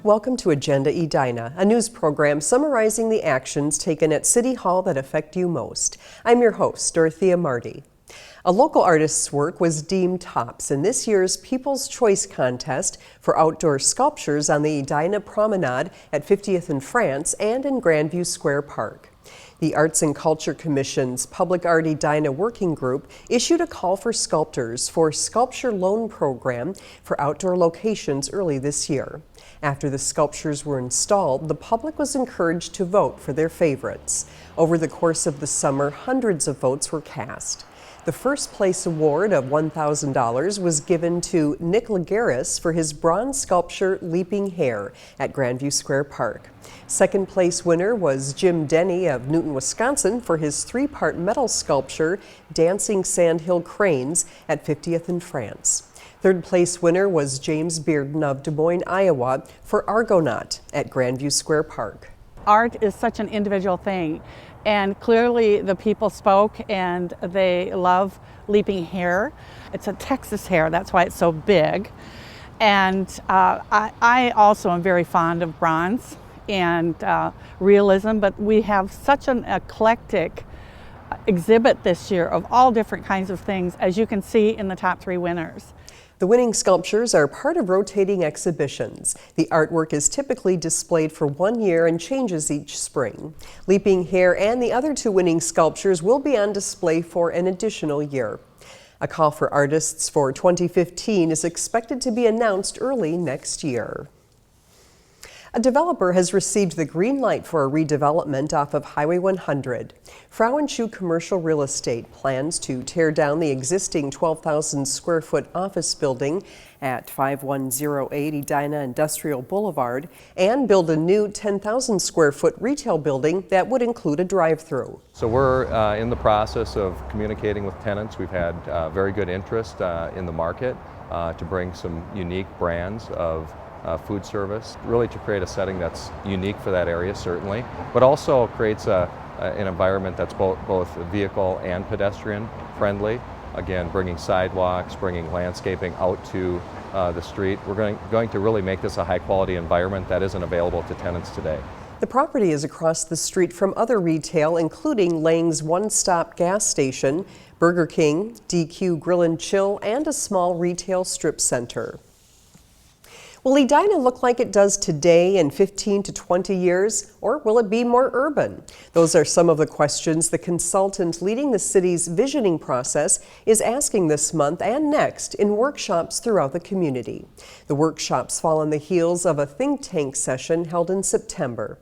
Welcome to Agenda Edina, a news program summarizing the actions taken at City Hall that affect you most. I'm your host, Dorothea Marty. A local artist's work was deemed tops in this year's People's Choice Contest for outdoor sculptures on the Edina Promenade at 50th and France and in Grandview Square Park. The Arts and Culture Commission's Public Art Edina Working Group issued a call for sculptors for Sculpture Loan Program for outdoor locations early this year. After the sculptures were installed, the public was encouraged to vote for their favorites. Over the course of the summer, hundreds of votes were cast. The first place award of $1,000 was given to Nick Lagaris for his bronze sculpture Leaping Hare at Grandview Square Park. Second place winner was Jim Denny of Newton, Wisconsin for his three-part metal sculpture Dancing Sandhill Cranes at 50th and France. Third place winner was James Bearden of Des Moines, Iowa for Argonaut at Grandview Square Park. Art is such an individual thing, and clearly the people spoke and they love Leaping Hare. It's a Texas hare, that's why it's so big. And I also am very fond of bronze and realism, but we have such an eclectic exhibit this year of all different kinds of things, as you can see in the top three winners. The winning sculptures are part of rotating exhibitions. The artwork is typically displayed for 1 year and changes each spring. Leaping Hare and the other two winning sculptures will be on display for an additional year. A call for artists for 2015 is expected to be announced early next year. A developer has received the green light for a redevelopment off of Highway 100. Frau&Schuh Commercial Real Estate plans to tear down the existing 12,000 square foot office building at 5108 Edina Industrial Boulevard and build a new 10,000 square foot retail building that would include a drive-through. So we're in the process of communicating with tenants. We've had very good interest in the market to bring some unique brands of food service, really to create a setting that's unique for that area, certainly, but also creates an environment that's both vehicle and pedestrian friendly. Again, bringing sidewalks, bringing landscaping out to the street. We're going to really make this a high quality environment that isn't available to tenants today. The property is across the street from other retail, including Lang's One-Stop Gas Station, Burger King, DQ Grill and Chill, and a small retail strip center. Will Edina look like it does today in 15 to 20 years, or will it be more urban? Those are some of the questions the consultant leading the city's visioning process is asking this month and next in workshops throughout the community. The workshops fall on the heels of a think tank session held in September.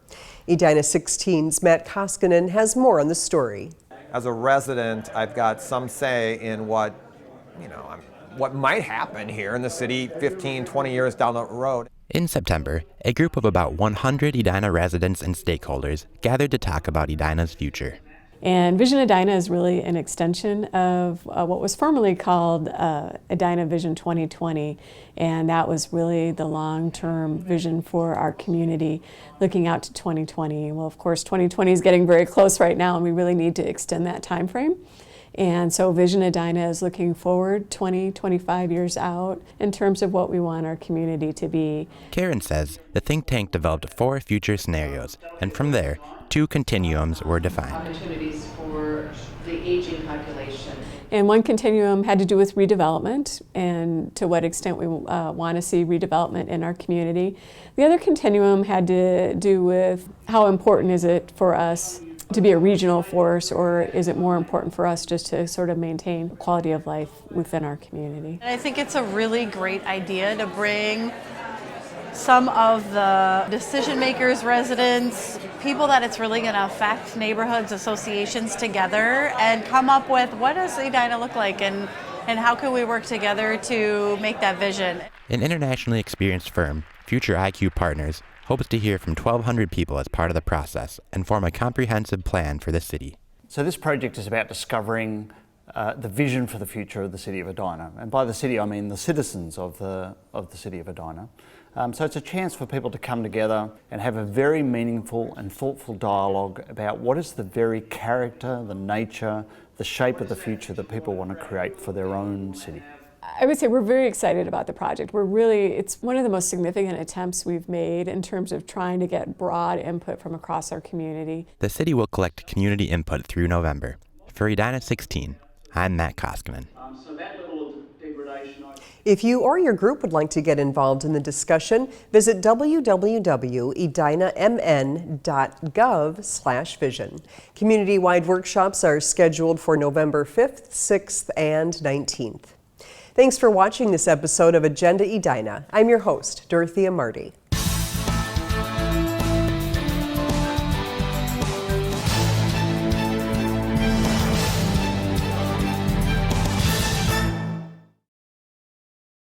Edina 16's Matt Koskinen has more on the story. As a resident, I've got some say in what might happen here in the city 15, 20 years down the road. In September, a group of about 100 Edina residents and stakeholders gathered to talk about Edina's future. And Vision Edina is really an extension of what was formerly called Edina Vision 2020, and that was really the long-term vision for our community looking out to 2020. Well, of course, 2020 is getting very close right now, and we really need to extend that time frame. And so Vision Edina is looking forward 20, 25 years out in terms of what we want our community to be. Karen says the think tank developed 4 future scenarios, and from there, 2 continuums were defined. Opportunities for the aging population. And one continuum had to do with redevelopment and to what extent we want to see redevelopment in our community. The other continuum had to do with how important is it for us to be a regional force, or is it more important for us just to sort of maintain quality of life within our community? I think it's a really great idea to bring some of the decision makers, residents, people that it's really going to affect, neighborhoods, associations together and come up with what does Edina look like and how can we work together to make that vision. An internationally experienced firm, Future IQ Partners, hopes to hear from 1,200 people as part of the process and form a comprehensive plan for the city. So this project is about discovering the vision for the future of the City of Edina. And by the city, I mean the citizens of the City of Edina. So it's a chance for people to come together and have a very meaningful and thoughtful dialogue about what is the very character, the nature, the shape of the future that people want to create for their own city. I would say we're very excited about the project. It's one of the most significant attempts we've made in terms of trying to get broad input from across our community. The city will collect community input through November. For Edina 16, I'm Matt Koskinen. If you or your group would like to get involved in the discussion, visit www.edinamn.gov/vision. Community-wide workshops are scheduled for November 5th, 6th, and 19th. Thanks for watching this episode of Agenda Edina. I'm your host, Dorothea Marty.